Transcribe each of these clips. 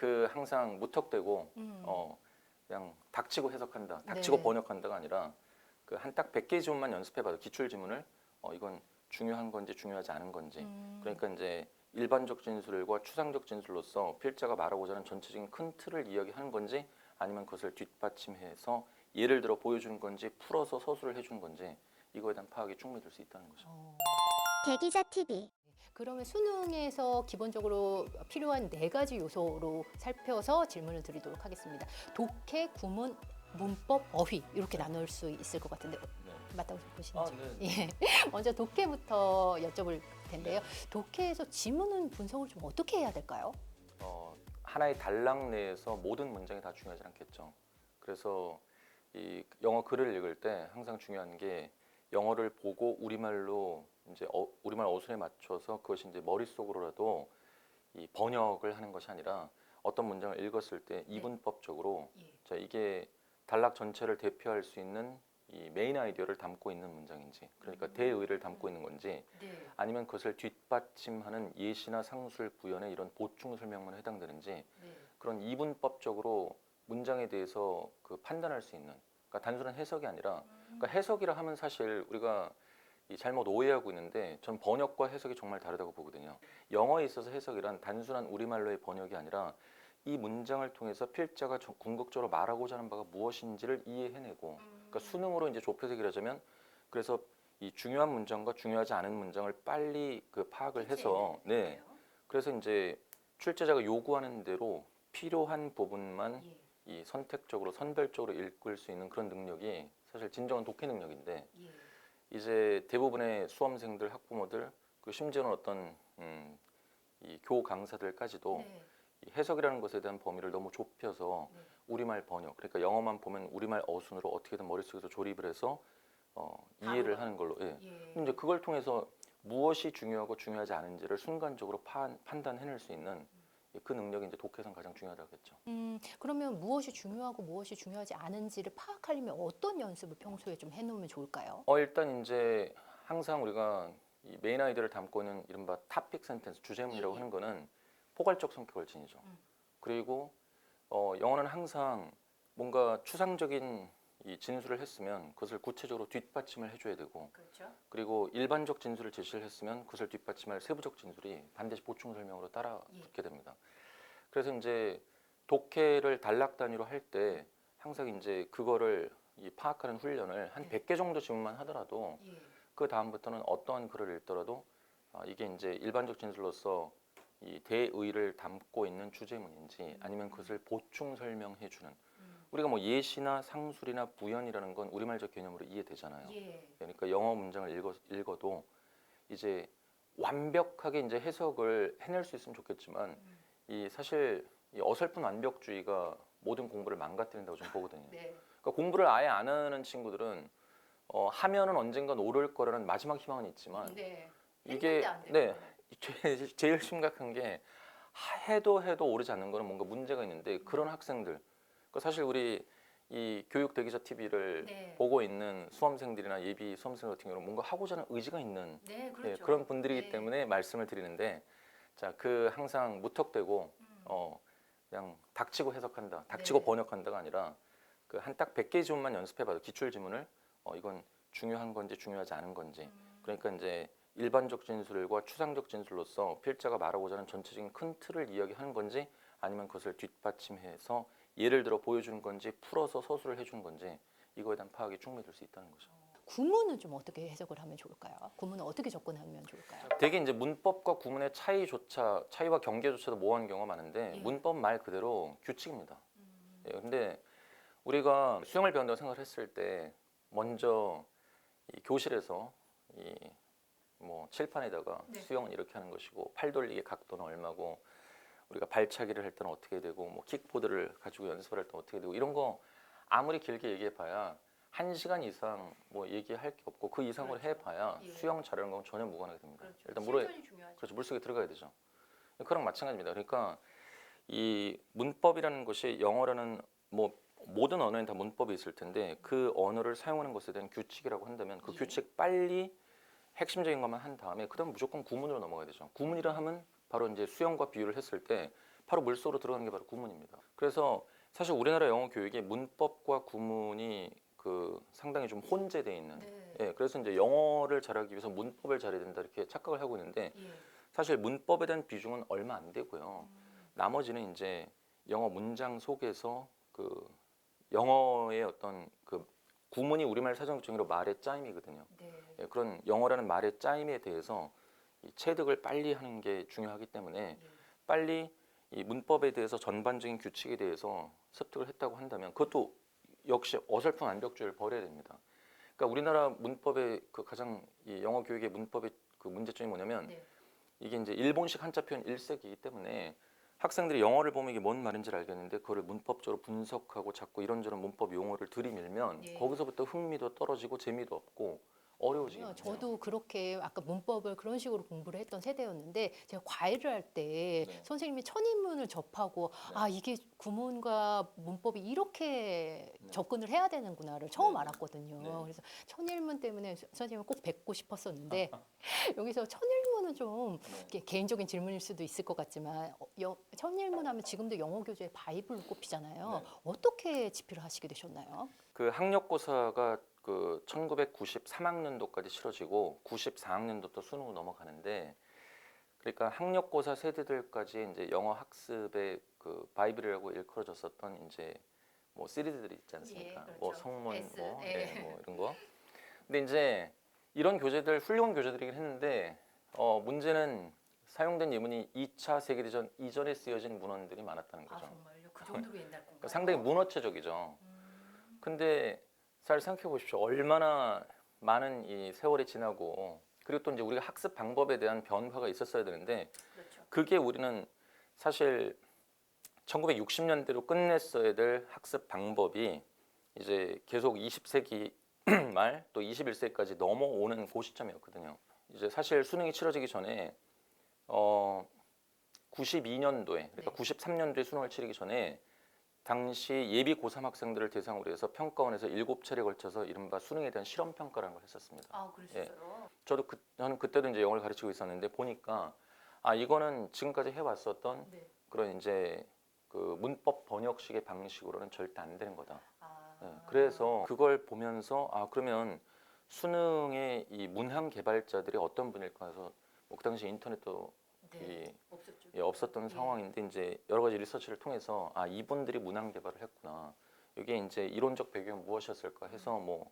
그 항상 무턱대고 그냥 닥치고 해석한다, 닥치고 네. 번역한다가 아니라 그 한 딱 100개 지문만 연습해봐도 기출 지문을 이건 중요한 건지 중요하지 않은 건지 그러니까 이제 일반적 진술과 추상적 진술로서 필자가 말하고자 하는 전체적인 큰 틀을 이야기하는 건지 아니면 그것을 뒷받침해서 예를 들어 보여주는 건지 풀어서 서술을 해주는 건지 이거에 대한 파악이 충분히 될 수 있다는 거죠. 대기자 TV. 그러면 수능에서 기본적으로 필요한 4가지 요소로 살펴서 질문을 드리도록 하겠습니다. 독해, 구문, 문법, 어휘 이렇게 나눌 수 있을 것 같은데 네. 맞다고 보시는지? 네. 예. 먼저 독해부터 여쭤볼 텐데요. 독해에서 지문은 분석을 좀 어떻게 해야 될까요? 하나의 단락 내에서 모든 문장이 다 중요하지 않겠죠. 그래서 이 영어 글을 읽을 때 항상 중요한 게 영어를 보고 우리말로 이제 우리말 어순에 맞춰서 그것이 이제 머릿속으로라도 이 번역을 하는 것이 아니라 어떤 문장을 읽었을 때 이분법적으로 자, 이게 단락 전체를 대표할 수 있는 이 메인 아이디어를 담고 있는 문장인지 그러니까 대의를 담고 있는 건지 아니면 그것을 뒷받침하는 예시나 상술, 구현의 이런 보충 설명문에 해당되는지 그런 이분법적으로 문장에 대해서 그 판단할 수 있는 그러니까 단순한 해석이 아니라 그러니까 해석이라 하면 사실 우리가 이 잘못 오해하고 있는데 전 번역과 해석이 정말 다르다고 보거든요. 영어에 있어서 해석이란 단순한 우리말로의 번역이 아니라 이 문장을 통해서 필자가 궁극적으로 말하고자 하는 바가 무엇인지를 이해해내고 그러니까 수능으로 이제 좁혀서 얘기하자면 그래서 이 중요한 문장과 중요하지 않은 문장을 빨리 그 파악을 해서 네 그래서 이제 출제자가 요구하는 대로 필요한 부분만 이 선택적으로 선별적으로 읽을 수 있는 그런 능력이 사실 진정한 독해 능력인데 이제 대부분의 수험생들, 학부모들, 그 심지어는 어떤 이 교 강사들까지도 이 해석이라는 것에 대한 범위를 너무 좁혀서 우리말 번역, 그러니까 영어만 보면 우리말 어순으로 어떻게든 머릿속에서 조립을 해서 이해를 하는 걸로. 예. 근데 이제 그걸 통해서 무엇이 중요하고 중요하지 않은지를 순간적으로 판단해낼 수 있는 그 능력이 이제 독해에서는 가장 중요하다겠죠. 그러면 무엇이 중요하고 무엇이 중요하지 않은지를 파악하려면 어떤 연습을 평소에 좀 해놓으면 좋을까요? 일단 이제 항상 우리가 이 메인 아이디어를 담고 있는 이른바 탑픽 센텐스, 주제문이라고 하는 거는 포괄적 성격을 지니죠. 그리고 영어는 항상 뭔가 추상적인 이 진술을 했으면 그것을 구체적으로 뒷받침을 해줘야 되고 그리고 일반적 진술을 제시를 했으면 그것을 뒷받침할 세부적 진술이 반드시 보충 설명으로 따라 붙게 됩니다. 그래서 이제 독해를 단락 단위로 할 때 항상 이제 그거를 이 파악하는 훈련을 한 100개 정도 지문만 하더라도 그 다음부터는 어떠한 글을 읽더라도 이게 이제 일반적 진술로서 이 대의를 담고 있는 주제문인지 아니면 그것을 보충 설명해 주는 우리가 뭐 예시나 상술이나 부연이라는 건 우리말적 개념으로 이해되잖아요. 그러니까 영어 문장을 읽어도 이제 완벽하게 이제 해석을 해낼 수 있으면 좋겠지만 이 사실 이 어설픈 완벽주의가 모든 공부를 망가뜨린다고 저는 보거든요. 그러니까 공부를 아예 안 하는 친구들은 하면은 언젠간 오를 거라는 마지막 희망은 있지만 이게 제일 심각한 게 해도 오르지 않는 거는 뭔가 문제가 있는데 그런 학생들 그러니까 사실 우리 이 교육 대기자 TV를 보고 있는 수험생들이나 예비 수험생 같은 경우는 뭔가 하고자 하는 의지가 있는 그런 분들이기 때문에 말씀을 드리는데 자, 그 항상 무턱대고 그냥 닥치고 해석한다, 닥치고 번역한다가 아니라 그 한 딱 100개 지문만 연습해봐도 기출 지문을 이건 중요한 건지 중요하지 않은 건지 그러니까 이제 일반적 진술과 추상적 진술로서 필자가 말하고자 하는 전체적인 큰 틀을 이야기하는 건지 아니면 그것을 뒷받침해서 예를 들어 보여주는 건지 풀어서 서술을 해주는 건지 이거에 대한 파악이 충분히 될 수 있다는 거죠. 구문은 좀 어떻게 해석을 하면 좋을까요? 구문은 어떻게 접근하면 좋을까요? 되게 이제 문법과 구문의 차이와 경계조차도 모호한 경우가 많은데 문법 말 그대로 규칙입니다. 근데 우리가 수영을 배운다고 생각을 했을 때 먼저 이 교실에서 이 뭐 칠판에다가 수영은 이렇게 하는 것이고 팔 돌리기 각도는 얼마고 우리가 발차기를 할 때는 어떻게 되고 뭐 킥보드를 가지고 연습을 할 때는 어떻게 되고 이런 거 아무리 길게 얘기해봐야 1시간 이상 뭐 얘기할 게 없고 그 이상으로 해봐야 수영 잘하는 건 전혀 무관하게 됩니다. 일단 그렇죠. 물속에 들어가야 되죠. 그랑 마찬가지입니다. 그러니까 이 문법이라는 것이 영어라는 뭐 모든 언어엔 다 문법이 있을 텐데 그 언어를 사용하는 것에 대한 규칙이라고 한다면 그 규칙 빨리 핵심적인 것만 한 다음에 그다음 무조건 구문으로 넘어가야 되죠. 구문이라 하면 바로 이제 수영과 비유를 했을 때 바로 물속으로 들어가는 게 바로 구문입니다. 그래서 사실 우리나라 영어 교육이 문법과 구문이 상당히 좀 혼재되어 있는. 네. 예, 그래서 이제 영어를 잘하기 위해서 문법을 잘해야 된다 이렇게 착각을 하고 있는데 예. 사실 문법에 대한 비중은 얼마 안 되고요. 나머지는 이제 영어 문장 속에서 영어의 어떤 구문이 우리말 사전적으로 말의 짜임이거든요. 네. 예, 그런 영어라는 말의 짜임에 대해서 이 체득을 빨리 하는 게 중요하기 때문에 빨리 이 문법에 대해서 전반적인 규칙에 대해서 습득을 했다고 한다면 그것도 역시 어설픈 완벽주의를 버려야 됩니다. 그러니까 우리나라 문법의 가장 이 영어 교육의 문법의 문제점이 뭐냐면 네. 이게 이제 일본식 한자 표현 일색이기 때문에 학생들이 영어를 보면 이게 뭔 말인지를 알겠는데 그거를 문법적으로 분석하고 자꾸 이런저런 문법 용어를 들이밀면 예. 거기서부터 흥미도 떨어지고 재미도 없고 어려워지거든요. 저도 그렇게 아까 문법을 그런 식으로 공부를 했던 세대였는데 제가 과외를 할 때 네. 선생님이 천인문을 접하고 아 이게 구문과 문법이 이렇게 네. 접근을 해야 되는구나를 처음 네. 알았거든요. 네. 그래서 천일문 때문에 선생님을 꼭 뵙고 싶었었는데 여기서 천일문은 좀 이렇게 개인적인 질문일 수도 있을 것 같지만 천일문 하면 지금도 영어 교재의 바이블로 꼽히잖아요. 네. 어떻게 집필을 하시게 되셨나요? 학력고사가 1993학년도까지 치러지고 94학년도부터 수능으로 넘어가는데 그러니까 학력고사 세대들까지 이제 영어 학습의 바이블이라고 일컬어졌었던 이제 뭐 시리즈들이 있지 않습니까? 예, 그렇죠. 뭐 성문 S, 뭐, 예. 뭐 이런 거. 근데 이제 이런 교재들 훌륭한 교재들이긴 했는데 문제는 사용된 예문이 2차 세계대전 이전에 쓰여진 문헌들이 많았다는 거죠. 정말요? 그 정도로 옛날 건가요? 그러니까 상당히 문어체적이죠. 근데 잘 생각해 보십시오. 얼마나 많은 이 세월이 지나고 그리고 또 이제 우리가 학습 방법에 대한 변화가 있었어야 되는데 그렇죠. 그게 우리는 사실 1960년대로 끝냈어야 될 학습 방법이 이제 계속 20세기 말 또 21세기까지 넘어오는 그 시점이었거든요. 이제 사실 수능이 치러지기 전에 92년도에 그러니까 네. 93년도에 수능을 치르기 전에 당시 예비 고3 학생들을 대상으로 해서 평가원에서 7차례에 걸쳐서 이른바 수능에 대한 실험 평가라는 걸 했었습니다. 아, 그러셨어요? 저는 그때도 이제 영어를 가르치고 있었는데 보니까 이거는 지금까지 해왔었던 네. 그런 이제 문법 번역식의 방식으로는 절대 안 되는 거다. 아. 네, 그래서 그걸 보면서 그러면 수능의 이 문항 개발자들이 어떤 분일까 해서 그 당시 인터넷도 네. 없었죠. 없었던 예. 상황인데 이제 여러 가지 리서치를 통해서 이분들이 문항 개발을 했구나. 이게 이제 이론적 배경은 무엇이었을까 해서 뭐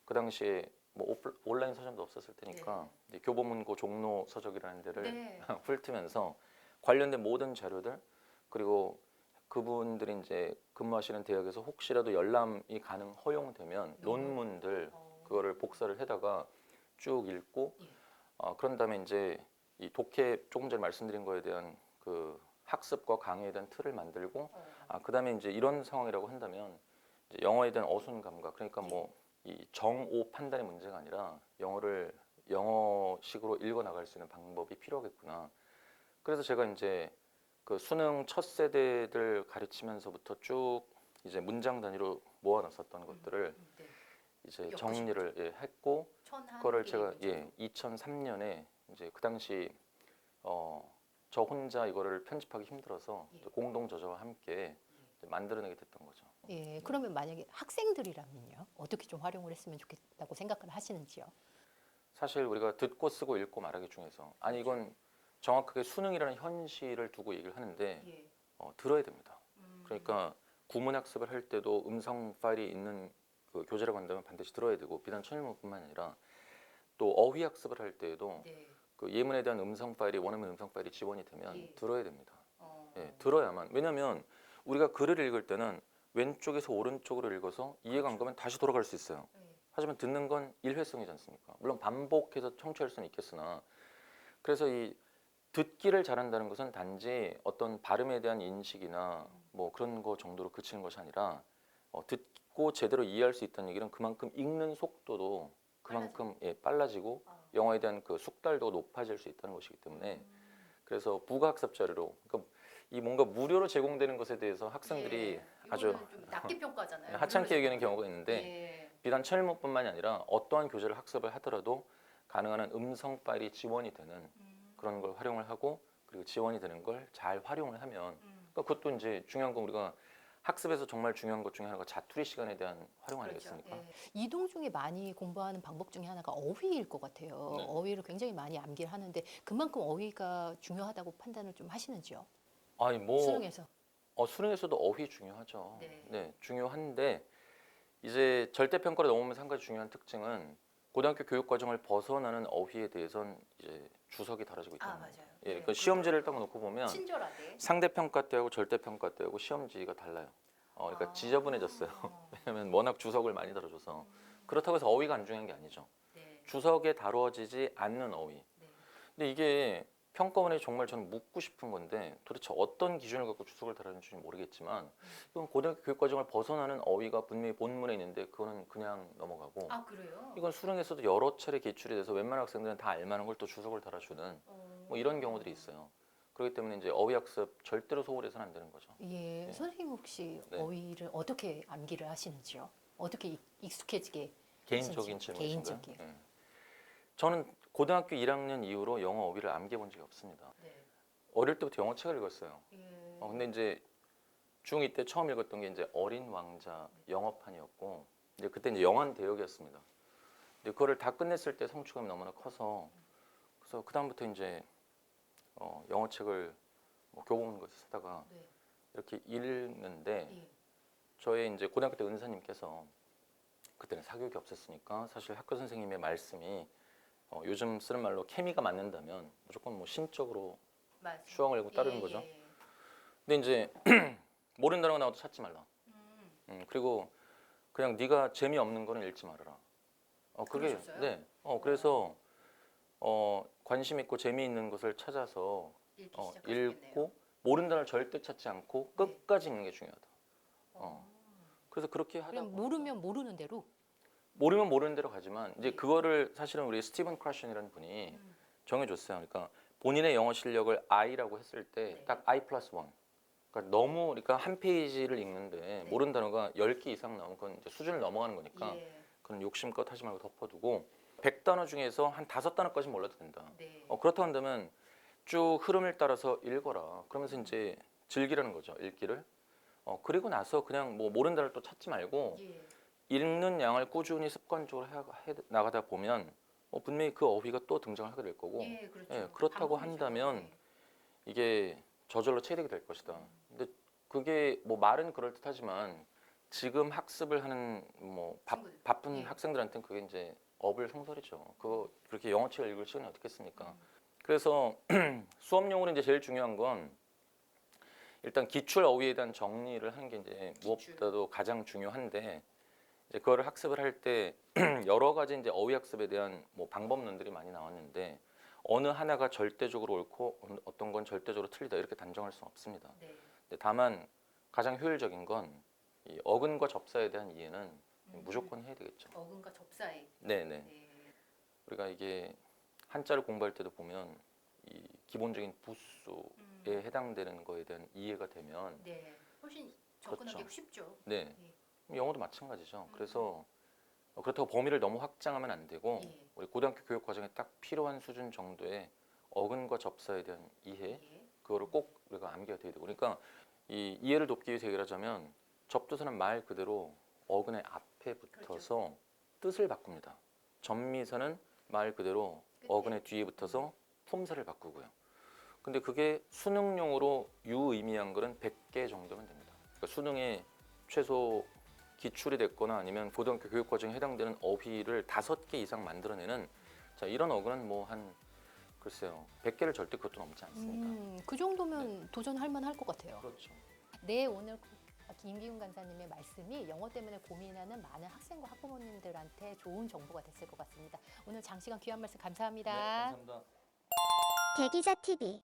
그 당시에 뭐 온라인 서점도 없었을 테니까 이제 교보문고 종로 서적이라는 데를 네. 훑으면서 관련된 모든 자료들 그리고 그분들이 이제 근무하시는 대학에서 혹시라도 열람이 허용되면 논문들 그거를 복사를 해다가 쭉 읽고 그런 다음에 이제 이 독해 조금 전에 말씀드린 거에 대한 학습과 강의에 대한 틀을 만들고 그다음에 이제 이런 상황이라고 한다면 이제 영어에 대한 어순 감각 그러니까 뭐 이 정오 판단의 문제가 아니라 영어를 영어식으로 읽어 나갈 수 있는 방법이 필요하겠구나. 그래서 제가 이제 수능 첫 세대들 가르치면서부터 쭉 이제 문장 단위로 모아놨었던 것들을 네. 이제 정리를 했고 그거를 제가 2003년에 이제 그 당시 저 혼자 이거를 편집하기 힘들어서 또 공동 저자와 함께 이제 만들어내게 됐던 거죠. 예, 그러면 만약에 학생들이라면요, 어떻게 좀 활용을 했으면 좋겠다고 생각을 하시는지요? 사실 우리가 듣고 쓰고 읽고 말하기 중에서 이건 정확하게 수능이라는 현실을 두고 얘기를 하는데 들어야 됩니다. 그러니까 구문 학습을 할 때도 음성 파일이 있는 교재라고 한다면 반드시 들어야 되고 비단 천일문뿐만 아니라 또 어휘 학습을 할 때에도 예문에 대한 음성 파일이 원어민 음성 파일이 지원이 되면 들어야 됩니다. 들어야만. 왜냐하면 우리가 글을 읽을 때는 왼쪽에서 오른쪽으로 읽어서 이해가 안 가면 다시 돌아갈 수 있어요. 하지만 듣는 건 일회성이지 않습니까? 물론 반복해서 청취할 수는 있겠으나 그래서 이 듣기를 잘한다는 것은 단지 어떤 발음에 대한 인식이나 뭐 그런 거 정도로 그치는 것이 아니라 듣고 제대로 이해할 수 있다는 얘기는 그만큼 읽는 속도도 그만큼 빨라지고 영어에 대한 숙달도가 높아질 수 있다는 것이기 때문에 그래서 부가학습 자료로 그러니까 이 뭔가 무료로 제공되는 것에 대해서 학생들이 아주 좀 낮게 평가잖아요. 하찮게 여기는 경우가 있는데 비단 천일문뿐만이 아니라 어떠한 교재를 학습을 하더라도 가능한 한 음성 파일이 지원이 되는 그런 걸 활용을 하고 그리고 지원이 되는 걸 잘 활용을 하면 그러니까 그것도 이제 중요한 건 우리가 학습에서 정말 중요한 것 중에 하나가 자투리 시간에 대한 활용 아니겠습니까? 예. 이동 중에 많이 공부하는 방법 중에 하나가 어휘일 것 같아요. 네. 어휘를 굉장히 많이 암기를 하는데 그만큼 어휘가 중요하다고 판단을 좀 하시는지요? 아니 뭐 수능에서. 수능에서도 어휘 중요하죠. 네. 중요한데 이제 절대 평가로 넘으면서 한 가지 중요한 특징은 고등학교 교육 과정을 벗어나는 어휘에 대해서는 이제 주석이 달라지고 있다는 거예요. 맞아요. 예, 그러니까 시험지를 딱 놓고 보면 친절하게. 상대 평가 때하고 절대 평가 때하고 시험지가 달라요. 그러니까 아. 지저분해졌어요. 왜냐하면 워낙 주석을 많이 다뤄줘서 그렇다고 해서 어휘가 안 중요한 게 아니죠. 네. 주석에 다루어지지 않는 어휘. 네. 근데 이게 평가원에 정말 저는 묻고 싶은 건데 도대체 어떤 기준을 갖고 주석을 달았는지 모르겠지만 이건 고등학교 교육 과정을 벗어나는 어휘가 분명히 본문에 있는데 그거는 그냥 넘어가고 그래요? 이건 수능에서도 여러 차례 기출이 돼서 웬만한 학생들은 다 알만한 걸 또 주석을 달아주는 뭐 이런 경우들이 있어요. 그렇기 때문에 이제 어휘 학습 절대로 소홀해서는 안 되는 거죠. 예. 선생님 혹시 네. 어휘를 어떻게 암기를 하시는지요? 어떻게 익숙해지게 개인적인 하시는지? 질문이신가요? 개인적인. 네. 저는 고등학교 1학년 이후로 영어 어휘를 암기해 본 적이 없습니다. 네. 어릴 때부터 영어 책을 읽었어요. 예. 근데 이제 중2 때 처음 읽었던 게 이제 어린 왕자 영어판이었고 이제 그때 이제 영한 대역이었습니다. 근데 그거를 다 끝냈을 때 성취감이 너무나 커서 그래서 그 다음부터 이제 영어 책을 뭐 교보문고에서 사다가 네. 이렇게 읽는데 예. 저의 이제 고등학교 때 은사님께서 그때는 사교육이 없었으니까 사실 학교 선생님의 말씀이 요즘 쓰는 말로 케미가 맞는다면 무조건 뭐 심적으로 맞아요. 추앙을 하고 따르는 거죠. 예. 근데 이제 모르는 단어가 나와도 찾지 말라. 그리고 그냥 네가 재미없는 거는 읽지 말아라. 그게 그러셨어요? 네. 그래서 관심 있고 재미있는 것을 찾아서 읽기 시작하셨겠네요. 읽고 모르는 단어를 절대 찾지 않고 네. 끝까지 읽는 게 중요하다. 그래서 그렇게 하다 그럼 보니까 모르면 모르는 대로. 모르면 모르는 대로 가지만 이제 네. 그거를 사실은 우리 스티븐 크라션이라는 분이 정해줬어요. 그러니까 본인의 영어 실력을 I라고 했을 때 네. 딱 I+1. 그러니까 너무 그러니까 한 페이지를 읽는데 네. 모르는 단어가 10개 이상 나오면 그건 이제 수준을 넘어가는 거니까 예. 그건 욕심껏 하지 말고 덮어두고 100단어 중에서 한 5단어까지 몰라도 된다. 네. 그렇다고 한다면 쭉 흐름을 따라서 읽어라. 그러면서 이제 즐기라는 거죠. 읽기를. 그리고 나서 그냥 뭐 모르는 단어를 또 찾지 말고 예. 읽는 양을 꾸준히 습관적으로 해 나가다 보면 분명히 그 어휘가 또 등장을 하게 될 거고 예, 그렇죠. 예, 그렇다고 반복이죠. 한다면 네. 이게 저절로 체득이 될 것이다. 근데 그게 뭐 말은 그럴듯하지만 지금 학습을 하는 뭐 친구들. 바쁜 예. 학생들한테는 그게 이제 어불성설이죠. 그거 그렇게 영어책을 읽을 시간이 어떻게 있습니까? 그래서 수업용으로 이제 제일 중요한 건 일단 기출 어휘에 대한 정리를 하는 게 이제 무엇보다도 가장 중요한데 이제 그거를 학습을 할 때 여러 가지 이제 어휘 학습에 대한 뭐 방법론들이 많이 나왔는데 어느 하나가 절대적으로 옳고 어떤 건 절대적으로 틀리다 이렇게 단정할 수는 없습니다. 네. 근데 다만 가장 효율적인 건 이 어근과 접사에 대한 이해는 무조건 해야 되겠죠. 어근과 접사에. 네네. 네. 우리가 이게 한자를 공부할 때도 보면 이 기본적인 부수에 해당되는 거에 대한 이해가 되면 네. 훨씬 접근하기 그렇죠. 쉽죠. 네. 예. 영어도 마찬가지죠. 그래서 그렇다고 범위를 너무 확장하면 안 되고 예. 우리 고등학교 교육 과정에 딱 필요한 수준 정도의 어근과 접사에 대한 이해 예. 그거를 꼭 우리가 암기가 돼야 되고 그러니까 이 이해를 돕기 위해서 얘기를 하자면 접두사는 말 그대로 어근의 앞에 붙어서 뜻을 바꿉니다. 전미사는 말 그대로 끝에. 어근의 뒤에 붙어서 품사를 바꾸고요. 근데 그게 수능용으로 유의미한 거는 100개 정도면 됩니다. 그러니까 수능에 최소 기출이 됐거나 아니면 고등학교 교육 과정에 해당되는 어휘를 5개 이상 만들어내는 자 이런 어근은 뭐 한 글쎄요 100개를 절대 그것도 넘지 않습니다. 그 정도면 도전할 만할 것 같아요. 그렇죠. 네, 오늘 김기훈 강사님의 말씀이 영어 때문에 고민하는 많은 학생과 학부모님들한테 좋은 정보가 됐을 것 같습니다. 오늘 장시간 귀한 말씀 감사합니다. 감사합니다. 대기자 TV